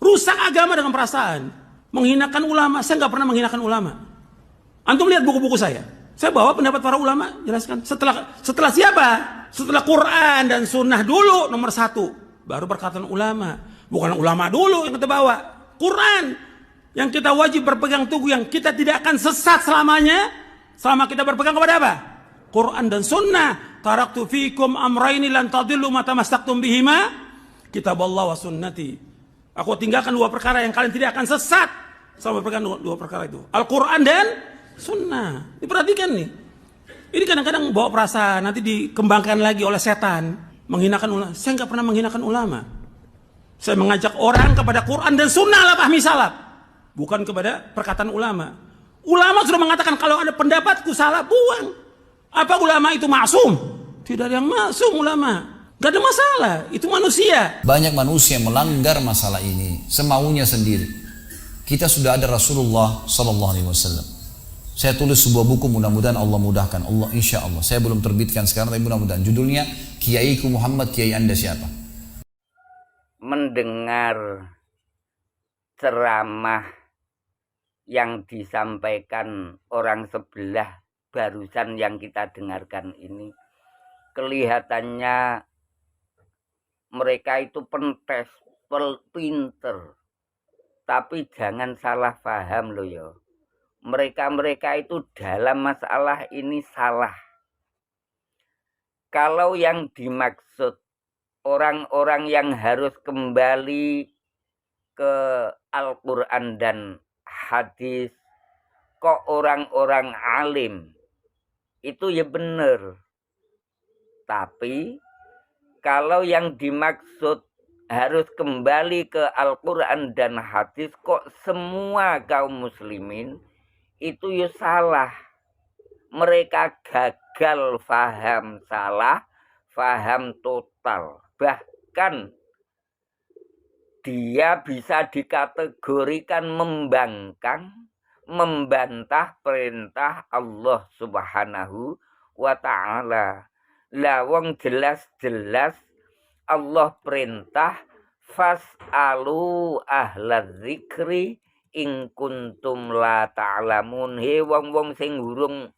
Rusak agama dengan perasaan. Menghinakan ulama. Saya nggak pernah menghinakan ulama. Antum lihat buku-buku saya. Saya bawa pendapat para ulama, jelaskan. Setelah siapa? Setelah Quran dan Sunnah dulu nomor satu. Baru perkataan ulama. Bukan ulama dulu yang kita bawa. Quran yang kita wajib berpegang teguh, yang kita tidak akan sesat selamanya selama kita berpegang kepada apa? Quran dan Sunnah. Taraktu fikum amraini lan tadillu ma tamassaktum bihima kitaballah wa sunnati. Aku tinggalkan dua perkara yang kalian tidak akan sesat selama berpegang dua perkara itu. Al-Quran dan Sunnah. Diperhatikan nih. Ini kadang-kadang bawa perasaan, nanti dikembangkan lagi oleh setan. Menghinakan ulama. Saya nggak pernah menghinakan ulama. Saya mengajak orang kepada Quran dan Sunnah lah fahmi salaf. Bukan kepada perkataan ulama. Ulama sudah mengatakan kalau ada pendapatku salah, buang. Apa ulama itu maksum? Tidak ada yang maksum ulama. Gak ada masalah, itu manusia. Banyak manusia yang melanggar masalah ini semaunya sendiri. Kita sudah ada Rasulullah SAW. Saya tulis sebuah buku, mudah-mudahan Allah mudahkan. Allah, insya Allah. Saya belum terbitkan sekarang, tapi mudah-mudahan. Judulnya Kiaiku Muhammad, Kiai Anda siapa? Mendengar ceramah yang disampaikan orang sebelah barusan yang kita dengarkan ini, kelihatannya mereka itu pentes, pinter. Tapi jangan salah paham loh ya. Mereka itu dalam masalah ini salah. Kalau yang dimaksud orang-orang yang harus kembali ke Al-Quran dan hadis, kok orang-orang alim, itu ya benar. Tapi kalau yang dimaksud harus kembali ke Al-Quran dan hadis, kok semua kaum muslimin, itu ya salah. Mereka gagal faham salah, faham total. Bahkan dia bisa dikategorikan membangkang, membantah perintah Allah Subhanahu wa ta'ala. Lah wong jelas-jelas Allah perintah fas'alu ahla dzikri in kuntum la ta'lamun. He wong-wong sing urung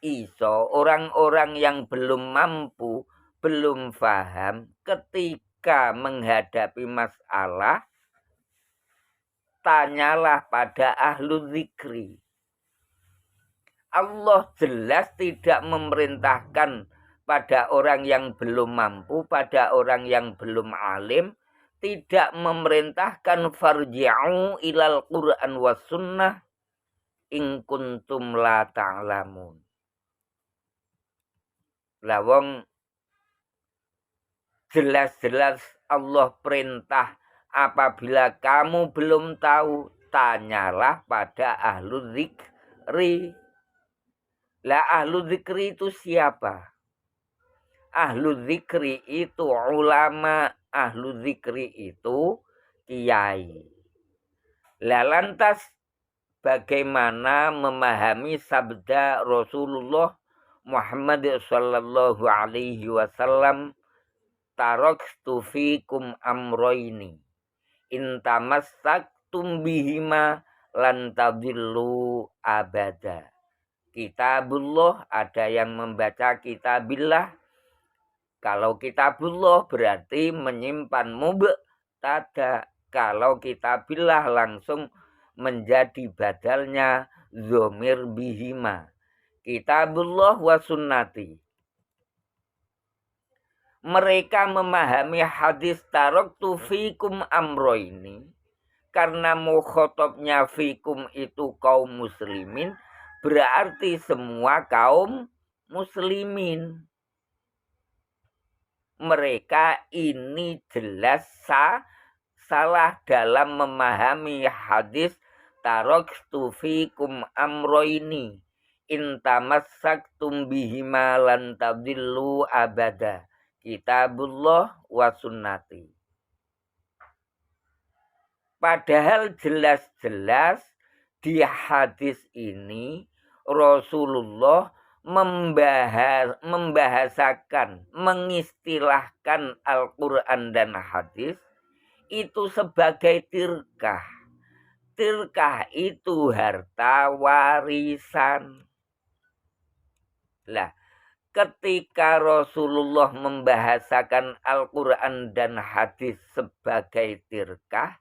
iso, orang-orang yang belum mampu, belum paham, ketika menghadapi masalah, tanyalah pada ahlu dzikri. Allah jelas tidak memerintahkan pada orang yang belum mampu, pada orang yang belum alim, tidak memerintahkan farji'u ilal Qur'an was sunnah in kuntum la ta'lamun. Lawang jelas-jelas Allah perintah, apabila kamu belum tahu, tanyalah pada ahlu dzikri. Lah ahlu dzikri itu siapa? Ahlu dzikri itu ulama, ahlu dzikri itu kiai. Lah lantas bagaimana memahami sabda Rasulullah Muhammad sallallahu alaihi wasallam, taraktu fikum amroini in tamassaktum bihima lan tadillu abada. Kitabullah, ada yang membaca kitabillah. Kalau kitabullah berarti menyimpan mubtada. Kalau kitabillah langsung menjadi badalnya dhamir bihima. Kitabullah wa sunnati. Mereka memahami hadis taraktu fikum amroini karena mukhatabnya fikum itu kaum muslimin, berarti semua kaum muslimin. Mereka ini jelas salah dalam memahami hadis taraktu fikum amroini in tamassaktum bihima lan tadillu abada. Kitabullah wa sunnati. Padahal jelas-jelas di hadis ini Rasulullah membahasakan, mengistilahkan Al-Quran dan hadis itu sebagai tirkah. Tirkah itu harta warisan. Lah, ketika Rasulullah membahasakan Al-Quran dan hadis sebagai tirkah,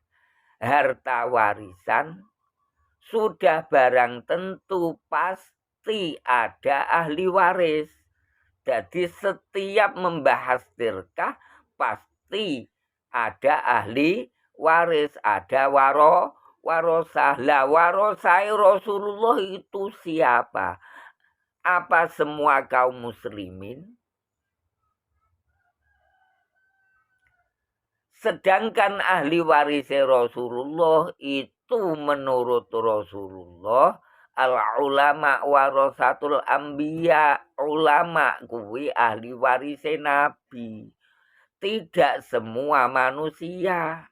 harta warisan, sudah barang tentu pasti ada ahli waris. Jadi setiap membahas tirkah pasti ada ahli waris, ada warosah. Lah warosah Rasulullah itu siapa? Apa semua kaum muslimin? Sedangkan ahli waris Rasulullah itu menurut Rasulullah al-ulama warasatul anbiya, ulama kuwi ahli waris Nabi. Tidak semua manusia.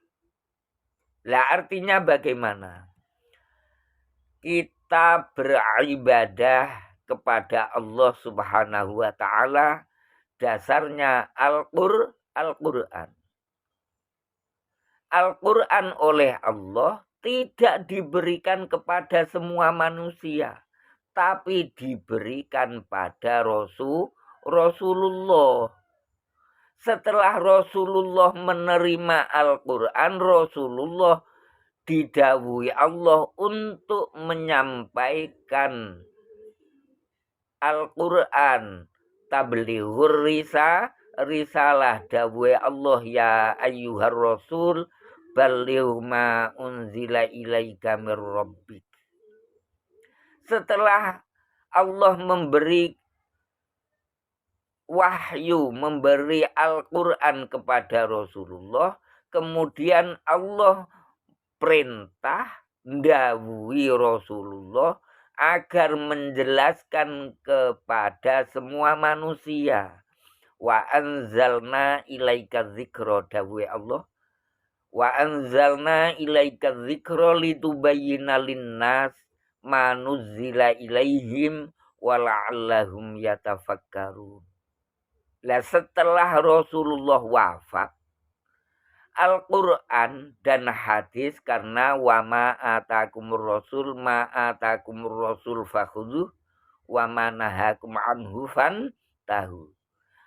Lah artinya bagaimana? Kita beribadah kepada Allah Subhanahu wa taala dasarnya Al-Qur'an. Al-Quran oleh Allah tidak diberikan kepada semua manusia, tapi diberikan pada Rasulullah. Setelah Rasulullah menerima Al-Quran, Rasulullah didhawuhi Allah untuk menyampaikan Al-Quran. Tablighur risalah dawuhe Allah ya ayyuhar rasul balligh ma unzila ilaika mir rabbik. Setelah Allah memberi wahyu, memberi Al-Quran kepada Rasulullah, kemudian Allah perintah ndawuhi Rasulullah agar menjelaskan kepada semua manusia. Wa anzalna ilaika dzikra dawuhe Allah. Wa anzalna ilaika dzikra litubayyana linnas ma nuzzila ilaihim wa la'allahum yatafakkarun. Lah setelah Rasulullah wafat, Al-Quran dan hadis karena wa ma atakumur rasul fakhudhuh wa ma nahakum anhu fantahu.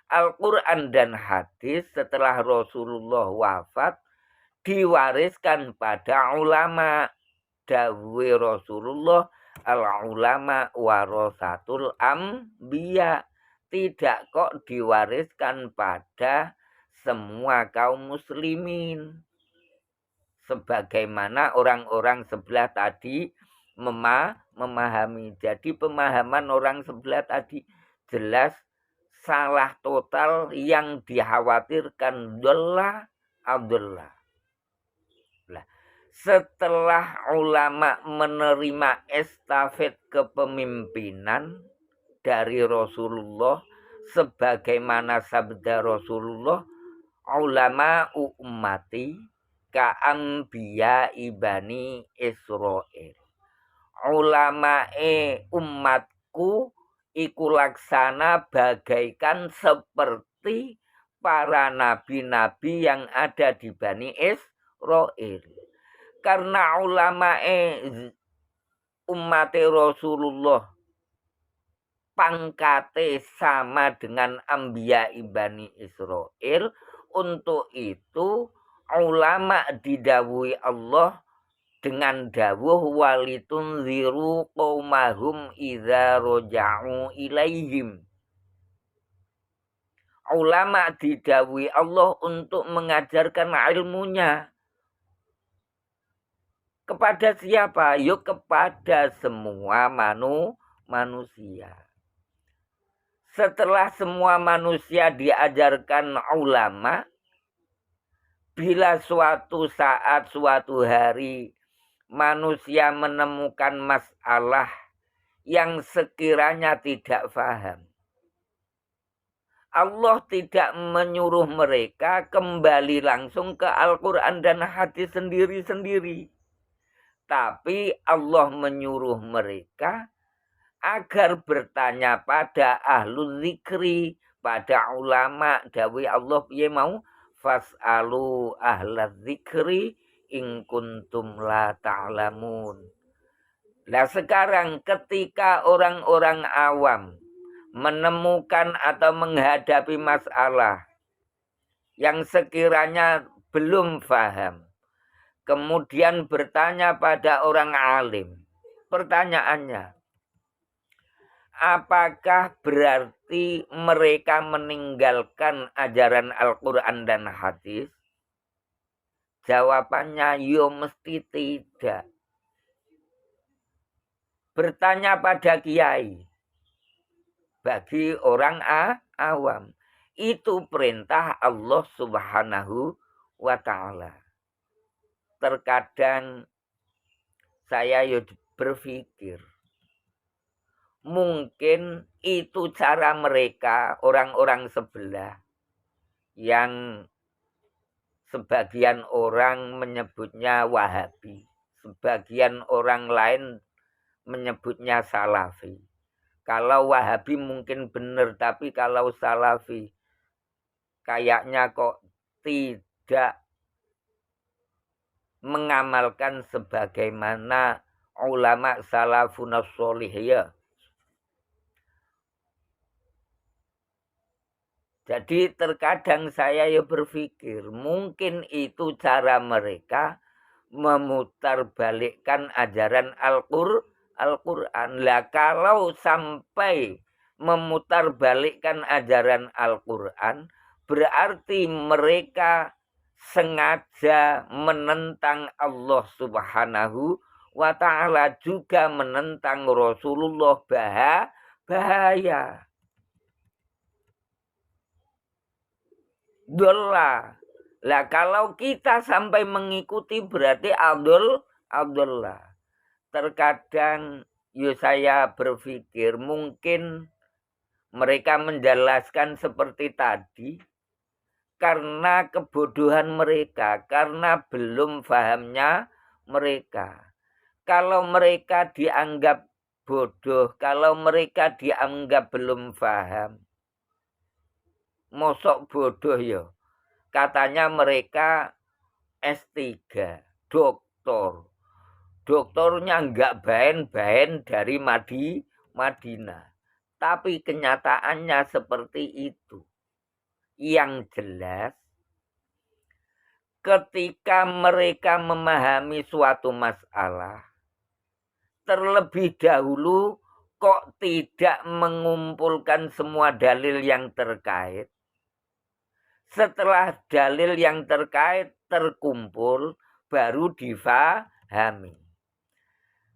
Al-Quran dan hadis setelah Rasulullah wafat diwariskan pada ulama. Dawuhe Rasulullah al-ulama warasatul anbiya. Tidak kok diwariskan pada semua kaum muslimin. Sebagaimana orang-orang sebelah tadi memahami. Jadi pemahaman orang sebelah tadi jelas salah total, yang dikhawatirkan Abdullah. Setelah ulama menerima estafet kepemimpinan dari Rasulullah, sebagaimana sabda Rasulullah, ulama ummati ka'anbiya ibani Israel. Ulama umatku iku laksana bagaikan seperti para nabi-nabi yang ada di Bani Israel. Karena ulama umat Rasulullah pangkate sama dengan anbiya ibani Israel, untuk itu ulama didawuhi Allah dengan dawuh walitunziru qaumahum idza raja'u ilaihim. Ulama didawuhi Allah untuk mengajarkan ilmunya. Kepada siapa? Yuk kepada semua manusia. Setelah semua manusia diajarkan ulama, bila suatu saat, suatu hari manusia menemukan masalah yang sekiranya tidak paham, Allah tidak menyuruh mereka kembali langsung ke Al-Quran dan hadis sendiri-sendiri. Tapi Allah menyuruh mereka agar bertanya pada ahlul zikri, pada ulama. Dawuh Allah piye mau Fas'alu ahla dzikri in kuntum la ta'lamun. Nah sekarang ketika orang-orang awam menemukan atau menghadapi masalah yang sekiranya belum paham, kemudian bertanya pada orang alim, pertanyaannya, apakah berarti mereka meninggalkan ajaran Al-Quran dan hadis? Jawabannya, yo mesti tidak. Bertanya pada kiai, bagi orang awam, itu perintah Allah Subhanahu wa Ta'ala. Terkadang saya yo berpikir, mungkin itu cara mereka, orang-orang sebelah, yang sebagian orang menyebutnya Wahabi, sebagian orang lain menyebutnya Salafi. Kalau Wahabi mungkin benar, tapi kalau Salafi kayaknya kok tidak mengamalkan sebagaimana ulama salafun sholih ya. Jadi terkadang saya ya berpikir mungkin itu cara mereka memutarbalikkan ajaran Al-Quran. Lah kalau sampai memutarbalikkan ajaran Al-Quran, berarti mereka sengaja menentang Allah Subhanahu wa Ta'ala, juga menentang Rasulullah. Bahaya. Dolla. Lah kalau kita sampai mengikuti berarti Abdullah. Terkadang saya berpikir mungkin mereka menjelaskan seperti tadi karena kebodohan mereka, karena belum pahamnya mereka. Kalau mereka dianggap bodoh, kalau mereka dianggap belum paham, mosok bodoh ya. Katanya mereka S3, doktor. Doktornya enggak bain-bain dari Madinah. Tapi kenyataannya seperti itu. Yang jelas, ketika mereka memahami suatu masalah, terlebih dahulu kok tidak mengumpulkan semua dalil yang terkait. Setelah dalil yang terkait terkumpul, baru difahami.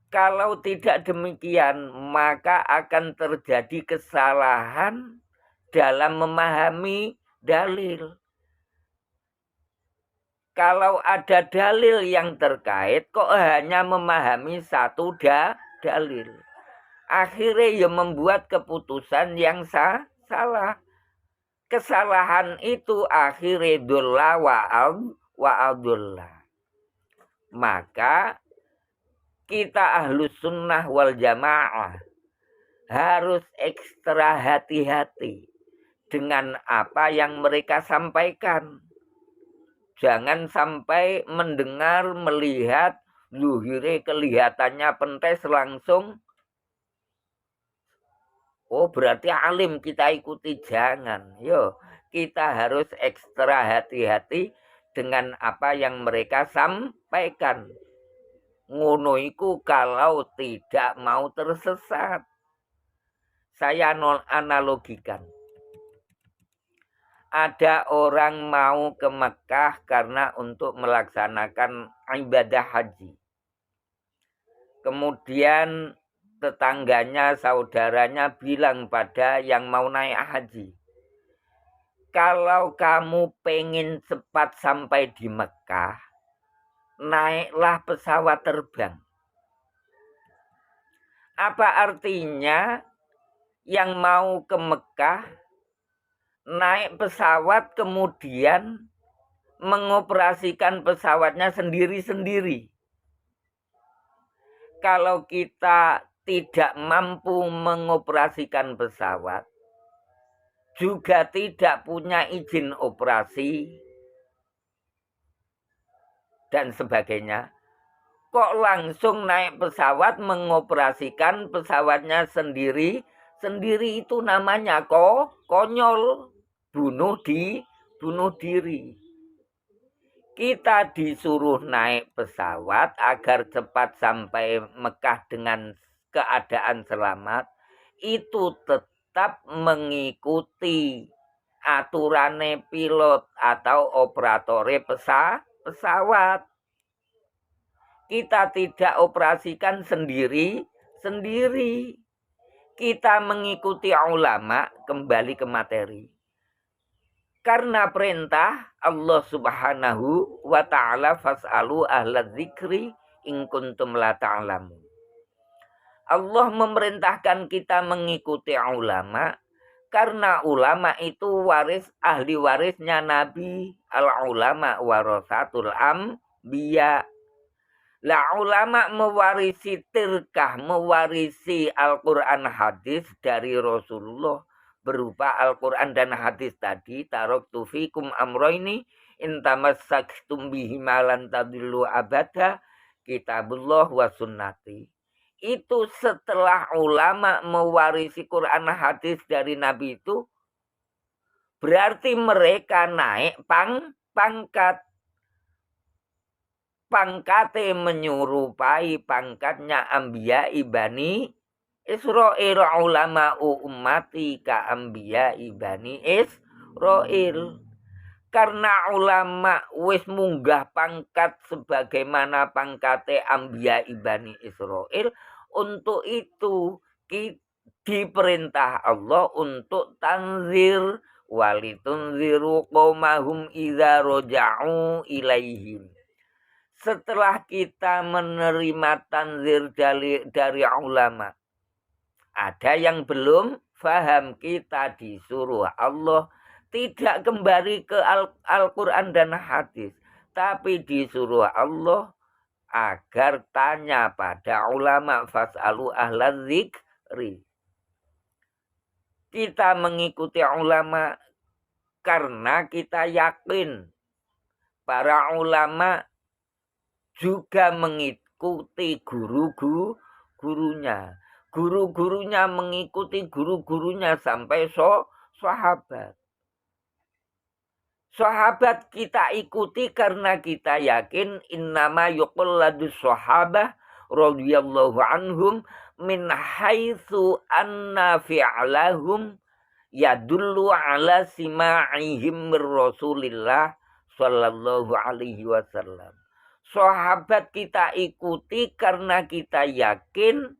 Kalau tidak demikian, maka akan terjadi kesalahan dalam memahami dalil. Kalau ada dalil yang terkait, kok hanya memahami satu dalil. Akhirnya ya membuat keputusan yang salah. Kesalahan itu akhirnya dolla wa'adullah. Maka kita ahlus sunnah wal jamaah harus ekstra hati-hati dengan apa yang mereka sampaikan. Jangan sampai mendengar, melihat, zuhire kelihatannya pentes langsung. Oh berarti alim kita ikuti, jangan. Yo, kita harus ekstra hati-hati dengan apa yang mereka sampaikan. Ngono iku kalau tidak mau tersesat. Saya analogikan. Ada orang mau ke Mekah karena untuk melaksanakan ibadah haji. Kemudian tetangganya, saudaranya bilang pada yang mau naik haji, kalau kamu pengen cepat sampai di Mekah, naiklah pesawat terbang. Apa artinya yang mau ke Mekah naik pesawat kemudian mengoperasikan pesawatnya sendiri-sendiri? Kalau kita tidak mampu mengoperasikan pesawat, juga tidak punya izin operasi, dan sebagainya. Kok langsung naik pesawat mengoperasikan pesawatnya sendiri? Sendiri itu namanya konyol, bunuh diri. Kita disuruh naik pesawat agar cepat sampai Mekah dengan keadaan selamat. Itu tetap mengikuti aturannya pilot atau operatore pesawat. Kita tidak operasikan sendiri. Kita mengikuti ulama, kembali ke materi. Karena perintah Allah Subhanahu wa ta'ala fas'alu ahla dzikri in kuntum la ta'lamun. Allah memerintahkan kita mengikuti ulama karena ulama itu ahli warisnya Nabi. Al-ulama warasatul anbiya. Lah ulama mewarisi tirkah, mewarisi Al-Quran hadis dari Rasulullah. Berupa Al-Quran dan hadis tadi, taraktu fikum amroini intamassaktum bihima lan tadillu abada, kitabullah wa sunnati. Itu setelah ulama mewarisi Quran hadis dari Nabi itu, berarti mereka naik pangkat. Pangkatnya menyerupai pangkatnya Anbiya Bani Israil. Ulama ummati ka Anbiya Bani Israil. Karena ulama wis munggah pangkat sebagaimana pangkatnya Anbiya Bani Israil, untuk itu diperintah Allah untuk tanzir, walitunziru qaumahum idza raja'u ilaihim. Setelah kita menerima tanzir dari ulama, ada yang belum faham, kita disuruh Allah tidak kembali ke Al-Quran dan hadis, tapi disuruh Allah agar tanya pada ulama, fas'alu ahla dzikri. Kita mengikuti ulama karena kita yakin para ulama juga mengikuti guru-gurunya. Guru-gurunya mengikuti guru-gurunya sampai sahabat. Sahabat kita ikuti karena kita yakin innama yuqalladus sahabah radhiyallahu anhum min haitsu anna fi'lahum yadullu ala sima'ihim mir Rasulillah sallallahu alaihi wasallam. Sahabat kita ikuti karena kita yakin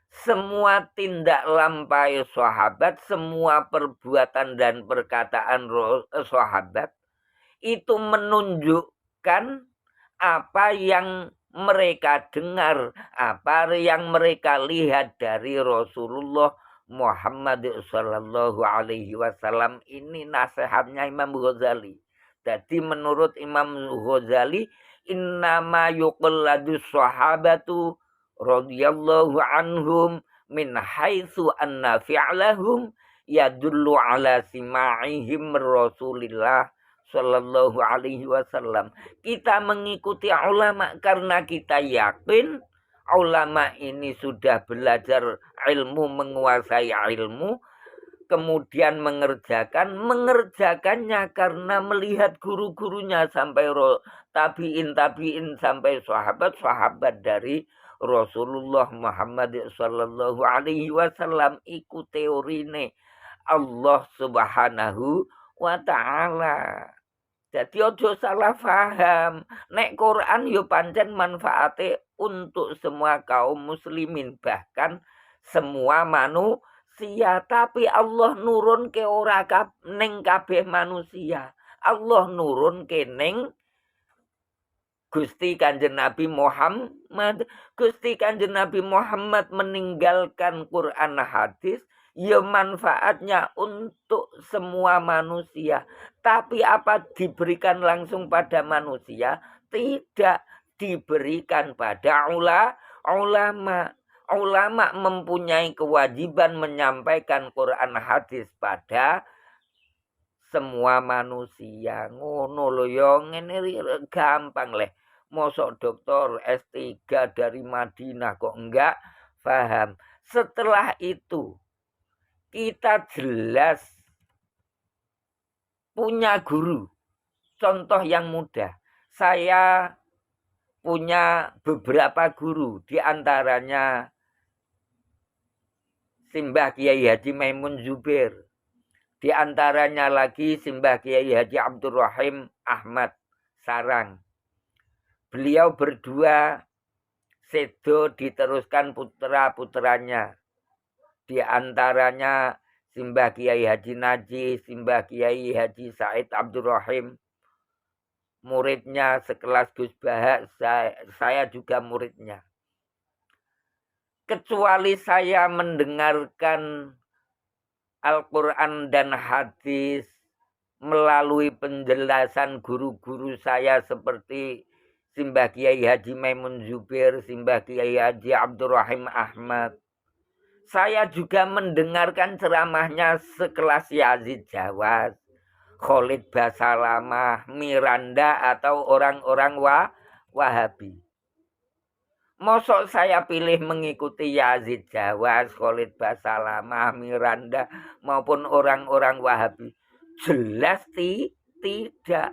semua tindak lampai sahabat, semua perbuatan dan perkataan sahabat itu menunjukkan apa yang mereka dengar, apa yang mereka lihat dari Rasulullah Muhammad sallallahu alaihi wasallam. Ini nasihatnya Imam Ghazali. Jadi menurut Imam Ghazali, innama yuqalladus sahabatu radhiyallahu anhum min haitsu anna fi'lahum yadullu ala sima'ihim Rasulillah sallallahu alaihi wasallam. Kita mengikuti ulama karena kita yakin ulama ini sudah belajar ilmu, menguasai ilmu, kemudian mengerjakannya karena melihat guru-gurunya sampai tabi'in sampai sahabat dari Rasulullah Muhammad sallallahu alaihi wasallam. Ikut teorine Allah Subhanahu wa ta'ala. Jadi ojo salah faham. Nek Quran yo pancen manfaate untuk semua kaum muslimin, bahkan semua manusia. Tapi Allah nurun ke ora neng kabeh manusia. Allah nurun ke neng Gusti Kanjeng Nabi Muhammad. Gusti Kanjeng Nabi Muhammad meninggalkan Quran hadis, ya manfaatnya untuk semua manusia. Tapi apa diberikan langsung pada manusia? Tidak, diberikan pada ulama. Ulama mempunyai kewajiban menyampaikan Quran hadis pada semua manusia. Ngono lho yo, ngene gampang leh. Mosok doktor S3 dari Madinah kok enggak paham. Setelah itu kita jelas punya guru. Contoh yang mudah. Saya punya beberapa guru, di antaranya Simbah Kiai Haji Maimun Zubair. Di antaranya lagi Simbah Kiai Haji Abdul Rahim Ahmad Sarang. Beliau berdua sedo diteruskan putra-putranya. Di antaranya Simbah Kiai Haji Najih, Simbah Kiai Haji Said Abdul Rahim. Muridnya sekelas Gus Bahak, saya juga muridnya. Kecuali saya mendengarkan Al-Quran dan hadis melalui penjelasan guru-guru saya seperti Simbah Kiai Haji Maimun Zubair, Simbah Kiai Haji Abdul Rahim Ahmad. Saya juga mendengarkan ceramahnya sekelas Yazid Jawas, Khalid Basalamah, Miranda, atau orang-orang Wahabi. Mosok saya pilih mengikuti Yazid Jawas, Khalid Basalamah, Miranda, maupun orang-orang Wahabi? Jelas tidak.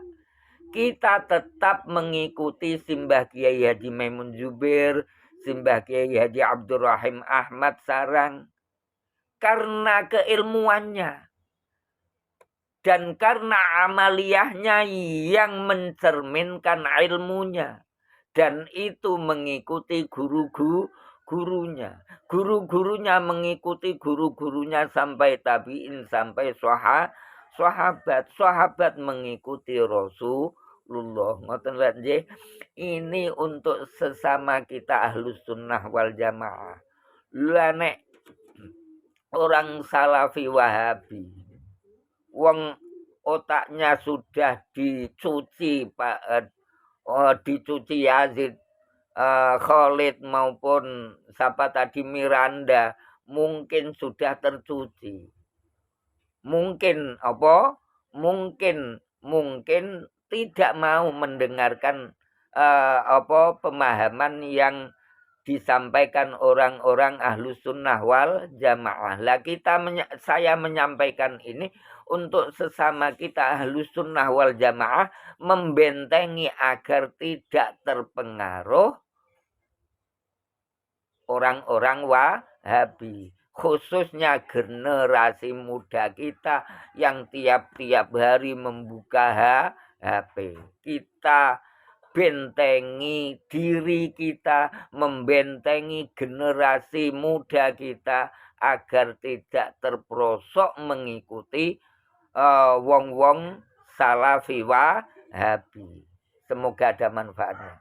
Kita tetap mengikuti Simbah Kiai Haji Maimun Zubair, Simbah Kiai Haji Abdul Rahim Ahmad Sarang. Karena keilmuannya. Dan karena amaliyahnya yang mencerminkan ilmunya. Dan itu mengikuti guru-gurunya. Guru-gurunya mengikuti guru-gurunya sampai tabi'in, sampai sahabat. Sahabat mengikuti Rasulullah. Ini untuk sesama kita Ahlus Sunnah wal Jamaah. Lah nek orang Salafi Wahabi, wong otaknya sudah dicuci dicuci Yazid, Khalid maupun siapa tadi Miranda, mungkin sudah tercuci. Mungkin apa? Mungkin tidak mau mendengarkan pemahaman yang disampaikan orang-orang Ahlus Sunnah wal Jamaah. Lah saya menyampaikan ini untuk sesama kita Ahlus Sunnah wal Jamaah, membentengi agar tidak terpengaruh orang-orang Wahabi. Khususnya generasi muda kita yang tiap-tiap hari membuka HP. Kita bentengi diri kita, membentengi generasi muda kita agar tidak terperosok mengikuti wong-wong Salafi Wahabi. Semoga ada manfaatnya.